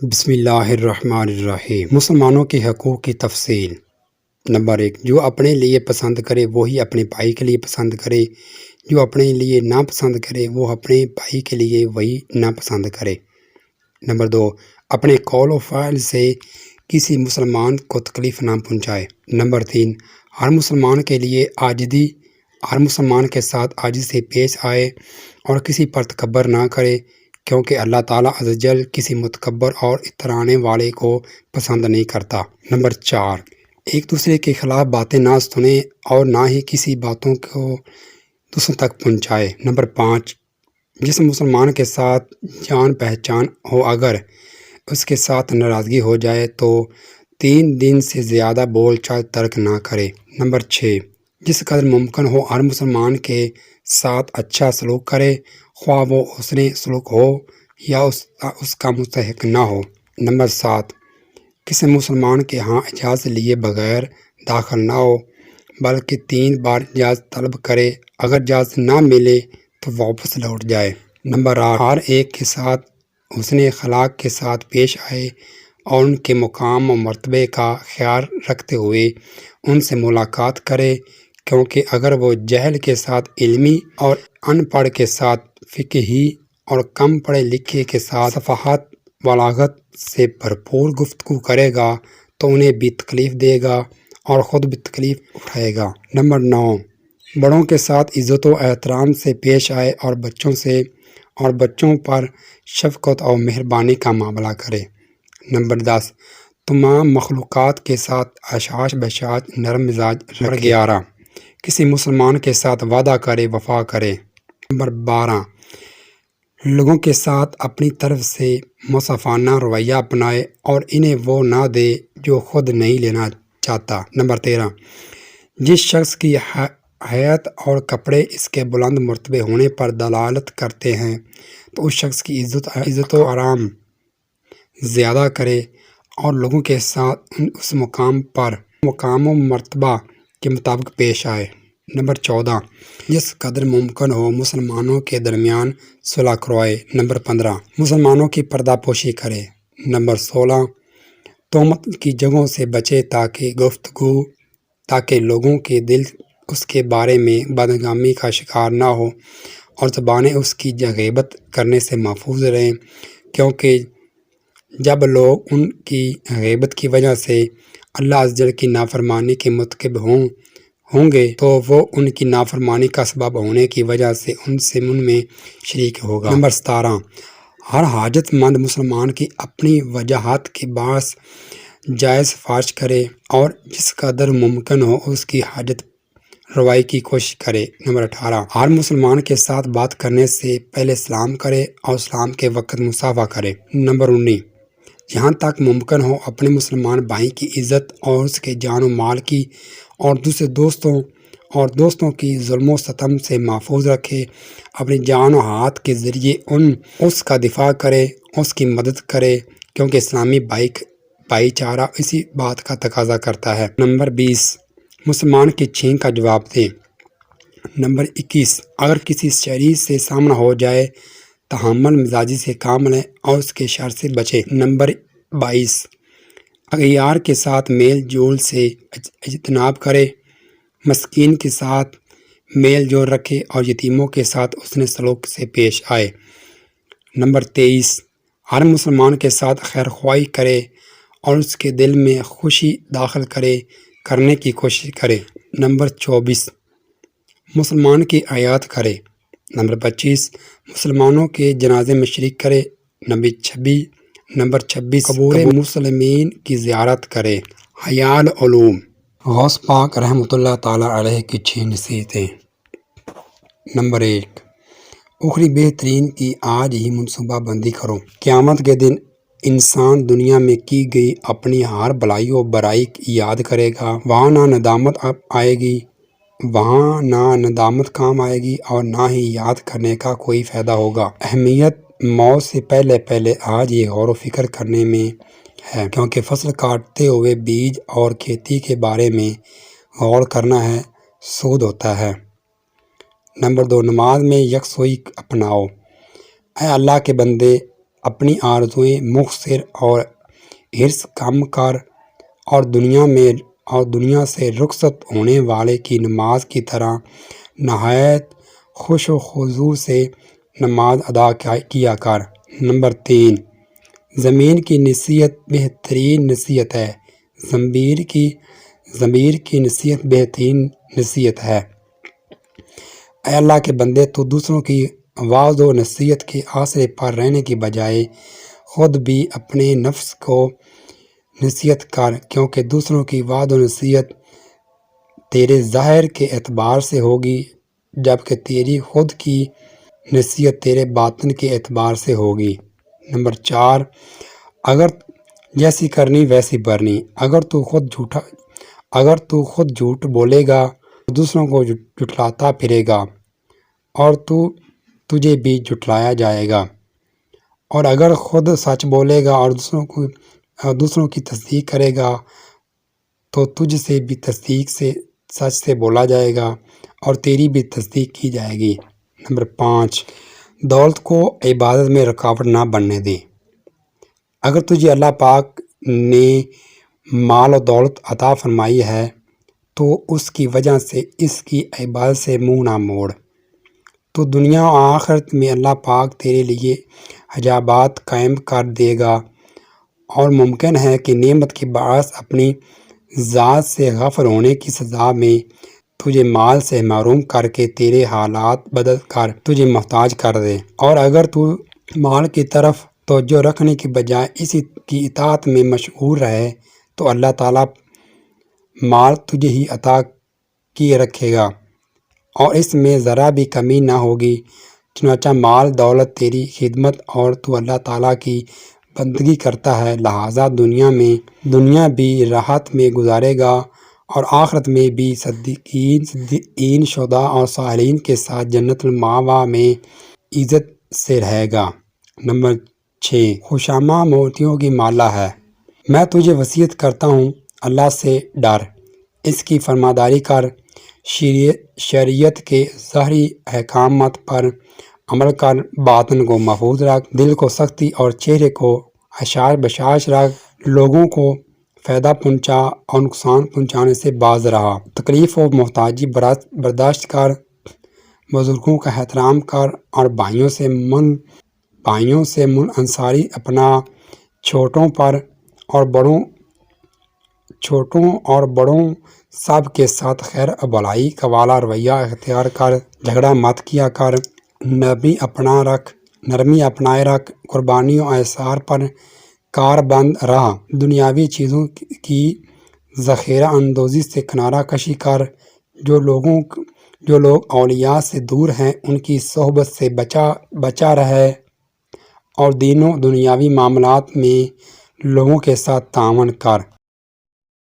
بسم اللہ الرحمن الرحیم۔ مسلمانوں کے حقوق کی تفصیل۔ نمبر 1، جو اپنے لیے پسند کرے وہی اپنے بھائی کے لیے پسند کرے، جو اپنے لیے ناپسند کرے وہ اپنے بھائی کے لیے وہی ناپسند کرے۔ نمبر 2، اپنے قول و فعل سے کسی مسلمان کو تکلیف نہ پہنچائے۔ نمبر 3، ہر مسلمان کے لیے عاجزی، ہر مسلمان کے ساتھ عاجزی سے پیش آئے اور کسی پر تکبر نہ کرے، کیونکہ اللہ تعالیٰ عز و جل کسی متکبر اور اترانے والے کو پسند نہیں کرتا۔ نمبر 4، ایک دوسرے کے خلاف باتیں نہ سنیں اور نہ ہی کسی باتوں کو دوسروں تک پہنچائے۔ نمبر 5، جس مسلمان کے ساتھ جان پہچان ہو اگر اس کے ساتھ ناراضگی ہو جائے تو 3 دن سے زیادہ بول چال ترک نہ کرے۔ نمبر 6، جس قدر ممکن ہو ہر مسلمان کے ساتھ اچھا سلوک کرے، خواہ وہ حسن سلوک ہو یا اس کا مستحق نہ ہو۔ نمبر 7، کسی مسلمان کے ہاں اجازت لیے بغیر داخل نہ ہو بلکہ 3 بار اجازت طلب کرے، اگر اجازت نہ ملے تو واپس لوٹ جائے۔ نمبر 8، ہر ایک کے ساتھ حسن اخلاق کے ساتھ پیش آئے اور ان کے مقام و مرتبے کا خیال رکھتے ہوئے ان سے ملاقات کرے، کیونکہ اگر وہ جہل کے ساتھ علمی اور ان پڑھ کے ساتھ فقہی اور کم پڑھے لکھے کے ساتھ صفحات بلاغت سے بھرپور گفتگو کرے گا تو انہیں بھی تکلیف دے گا اور خود بھی تکلیف اٹھائے گا۔ نمبر 9، بڑوں کے ساتھ عزت و احترام سے پیش آئے اور بچوں پر شفقت اور مہربانی کا معاملہ کرے۔ نمبر 10، تمام مخلوقات کے ساتھ اشاش بشاش نرم مزاج رکھے۔ نمبر 11، کسی مسلمان کے ساتھ وعدہ کرے وفا کرے۔ نمبر 12، لوگوں کے ساتھ اپنی طرف سے منصفانہ رویہ اپنائے اور انہیں وہ نہ دے جو خود نہیں لینا چاہتا۔ نمبر 13، جس شخص کی حیت اور کپڑے اس کے بلند مرتبے ہونے پر دلالت کرتے ہیں تو اس شخص کی عزت و آرام زیادہ کرے اور لوگوں کے ساتھ اس مقام و مرتبہ کے مطابق پیش آئے۔ نمبر 14، جس قدر ممکن ہو مسلمانوں کے درمیان صلح کروائے۔ نمبر 15، مسلمانوں کی پردہ پوشی کرے۔ نمبر 16، تہمت کی جگہوں سے بچے تاکہ لوگوں کے دل اس کے بارے میں بدگمانی کا شکار نہ ہو اور زبانیں اس کی غیبت کرنے سے محفوظ رہیں، کیونکہ جب لوگ ان کی غیبت کی وجہ سے اللہ عز و جل کی نافرمانی کے مرتکب ہوں گے تو وہ ان کی نافرمانی کا سبب ہونے کی وجہ سے ان میں شریک ہوگا۔ نمبر 17، ہر حاجت مند مسلمان کی اپنی وجاہت کے باعث جائز سفارش کرے اور جس قدر ممکن ہو اس کی حاجت روائی کی کوشش کرے۔ نمبر 18، ہر مسلمان کے ساتھ بات کرنے سے پہلے سلام کرے اور سلام کے وقت مصافحہ کرے۔ نمبر 19، جہاں تک ممکن ہو اپنے مسلمان بھائی کی عزت اور اس کے جان و مال کی اور دوسرے دوستوں کی ظلم و ستم سے محفوظ رکھے، اپنی جان و ہاتھ کے ذریعے اس کا دفاع کرے، اس کی مدد کرے، کیونکہ اسلامی بھائی چارہ اسی بات کا تقاضا کرتا ہے۔ نمبر 20، مسلمان کی چھین کا جواب دے۔ نمبر 21، اگر کسی شریر سے سامنا ہو جائے تحمل مزاجی سے کام لے اور اس کے شر سے بچے۔ نمبر 22، اغیار کے ساتھ میل جول سے اجتناب کرے، مسکین کے ساتھ میل جول رکھے اور یتیموں کے ساتھ حسن سلوک سے پیش آئے۔ نمبر 23، ہر مسلمان کے ساتھ خیر خواہی کرے اور اس کے دل میں خوشی داخل کرنے کی کوشش کرے۔ نمبر 24، مسلمان کی عیادت کرے۔ نمبر 25، مسلمانوں کے جنازے میں شریک کرے۔ نمبر 26، قبور مسلمین کی زیارت کرے۔ حیاء العلوم، غوث پاک رحمۃ اللہ تعالیٰ علیہ کی 6 نصیحتیں۔ نمبر 1، اخری بہترین کی آج ہی منصوبہ بندی کرو۔ قیامت کے دن انسان دنیا میں کی گئی اپنی ہر بھلائی و برائی یاد کرے گا، وہاں نہ ندامت کام آئے گی اور نہ ہی یاد کرنے کا کوئی فائدہ ہوگا۔ اہمیت موت سے پہلے آج یہ غور و فکر کرنے میں ہے، کیونکہ فصل کاٹتے ہوئے بیج اور کھیتی کے بارے میں غور کرنا ہے، سود ہوتا ہے۔ نمبر 2، نماز میں یکسوئی اپناؤ۔ اے اللہ کے بندے، اپنی آرزوئیں مختصر اور حرص کم کر، اور دنیا سے رخصت ہونے والے کی نماز کی طرح نہایت خوش و خضوع سے نماز ادا کیا کر۔ نمبر 3، ضمیر کی نصیحت بہترین نصیحت ہے۔ ضمیر کی نصیحت بہترین نصیحت ہے۔ اے اللہ کے بندے، تو دوسروں کی وعظ و نصیحت کے آسرے پر رہنے کی بجائے خود بھی اپنے نفس کو نصیحت کر، کیونکہ دوسروں کی وعظ و نصیحت تیرے ظاہر کے اعتبار سے ہوگی، جبکہ تیری خود کی نصیحت تیرے باطن کے اعتبار سے ہوگی۔ نمبر 4، اگر جیسی کرنی ویسی بھرنی۔ اگر تو خود جھوٹ بولے گا تو دوسروں کو جھٹلاتا پھرے گا اور تجھے بھی جھٹلایا جائے گا، اور اگر خود سچ بولے گا اور دوسروں کی تصدیق کرے گا تو تجھ سے بھی تصدیق سے سچ سے بولا جائے گا اور تیری بھی تصدیق کی جائے گی۔ نمبر 5، دولت کو عبادت میں رکاوٹ نہ بننے دے۔ اگر تجھے اللہ پاک نے مال و دولت عطا فرمائی ہے تو اس کی وجہ سے اس کی عبادت سے منہ نہ موڑ۔ تو دنیا و آخرت میں اللہ پاک تیرے لیے حجابات قائم کر دے گا، اور ممکن ہے کہ نعمت کے باعث اپنی ذات سے غافل ہونے کی سزا میں تجھے مال سے محروم کر کے تیرے حالات بدل کر تجھے محتاج کر دے، اور اگر تو مال کی طرف توجہ رکھنے کی بجائے اسی کی اطاعت میں مشغول رہے تو اللہ تعالیٰ مال تجھے ہی عطا کیے رکھے گا اور اس میں ذرا بھی کمی نہ ہوگی۔ چنانچہ مال دولت تیری خدمت اور تو اللہ تعالیٰ کی بندگی کرتا ہے، لہٰذا دنیا بھی راحت میں گزارے گا اور آخرت میں بھی صدیقین، شہداء اور صالحین کے ساتھ جنت المأویٰ میں عزت سے رہے گا۔ نمبر 6، خوشامہ موتیوں کی مالا ہے۔ میں تجھے وصیت کرتا ہوں، اللہ سے ڈر، اس کی فرمانبرداری کر، شریعت کے ظاہری احکامات پر عمل کر، باطن کو محفوظ رکھ، دل کو سختی اور چہرے کو حشاش بشاش رکھ، لوگوں کو فائدہ پہنچا اور نقصان پہنچانے سے باز رہا، تکلیف و محتاجی برداشت کر، بزرگوں کا احترام کر، اور بھائیوں سے انصاری اپنا، چھوٹوں اور بڑوں سب کے ساتھ خیر و بھلائی کا والا رویہ اختیار کر، جھگڑا مت کیا کر، نرمی اپنائے رکھ، قربانی و ایثار پر کار بند رہ، دنیاوی چیزوں کی ذخیرہ اندوزی سے کنارہ کشی کر، جو لوگ اولیاء سے دور ہیں ان کی صحبت سے بچا رہے، اور دین و دنیاوی معاملات میں لوگوں کے ساتھ تعاون کر۔